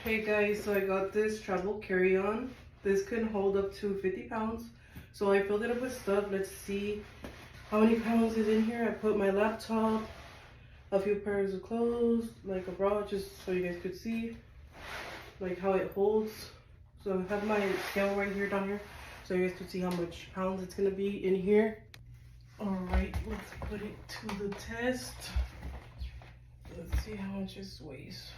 Hey guys, so I got this travel carry-on. This can hold up to 50 pounds. So I filled it up with stuff. Let's see how many pounds is in here. I put my laptop, a few pairs of clothes, like a bra, just so you guys could see like how it holds. So I have my scale right here down here, so you guys could see how much pounds it's gonna be in here. All right, let's put it to the test. Let's see how much this weighs.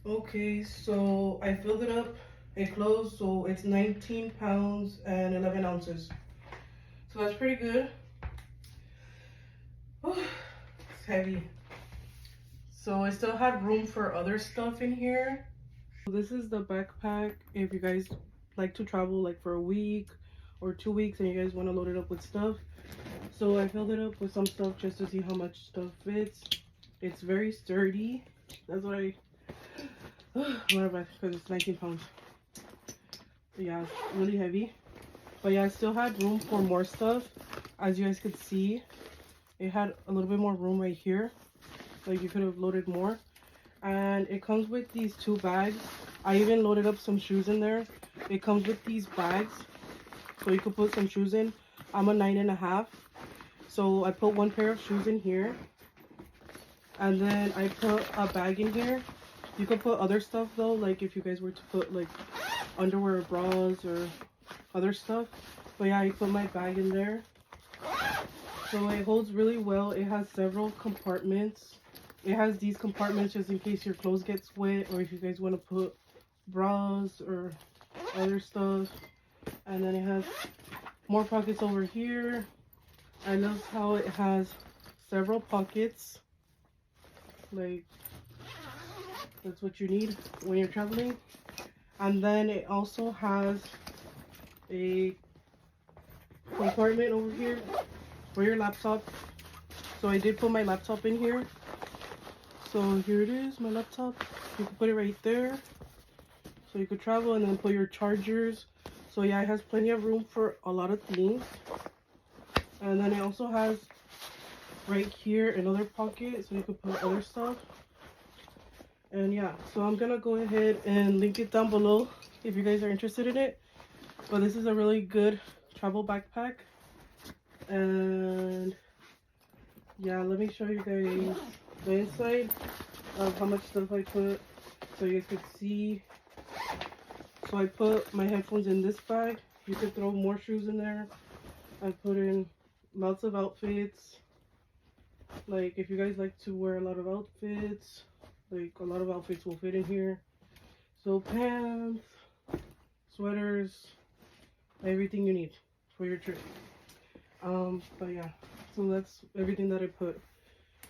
Okay, so I filled it up, it closed, so it's 19 pounds and 11 ounces. So that's pretty good. Oh, it's heavy. So I still had room for other stuff in here. So this is the backpack if you guys like to travel like for a week or 2 weeks and you guys want to load it up with stuff. So I filled it up with some stuff just to see how much stuff fits. It's very sturdy. That's why whatever, because it's 19 pounds. But yeah, it's really heavy. But yeah, I still had room for more stuff. As you guys could see, it had a little bit more room right here. Like you could have loaded more. And it comes with these 2 bags. I even loaded up some shoes in there. It comes with these bags, so you could put some shoes in. I'm a 9.5. So I put 1 pair of shoes in here. And then I put a bag in here. You could put other stuff though, like if you guys were to put like underwear or bras or other stuff. But yeah, I put my bag in there. So it holds really well. It has several compartments. It has these compartments just in case your clothes gets wet or if you guys want to put bras or other stuff. And then it has more pockets over here. I love how it has several pockets. Like, that's what you need when you're traveling. And then it also has a compartment over here for your laptop. So I did put my laptop in here. So here it is, my laptop. You can put it right there. So you could travel and then put your chargers. So yeah, it has plenty of room for a lot of things. And then it also has right here another pocket so you could put other stuff. And yeah, so I'm gonna go ahead and link it down below if you guys are interested in it. But this is a really good travel backpack. And yeah, let me show you guys the inside of how much stuff I put so you guys could see. So I put my headphones in this bag. You could throw more shoes in there. I put in lots of outfits. Like if you guys like to wear a lot of outfits, like a lot of outfits will fit in here. So pants, sweaters, everything you need for your trip. But yeah, so that's everything that I put.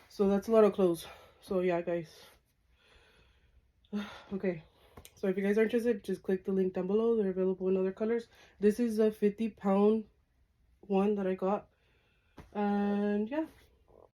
So that's a lot of clothes. So yeah, guys. Okay, so if you guys are interested, just click the link down below. They're available in other colors. This is a 50-pound one that I got. And yeah,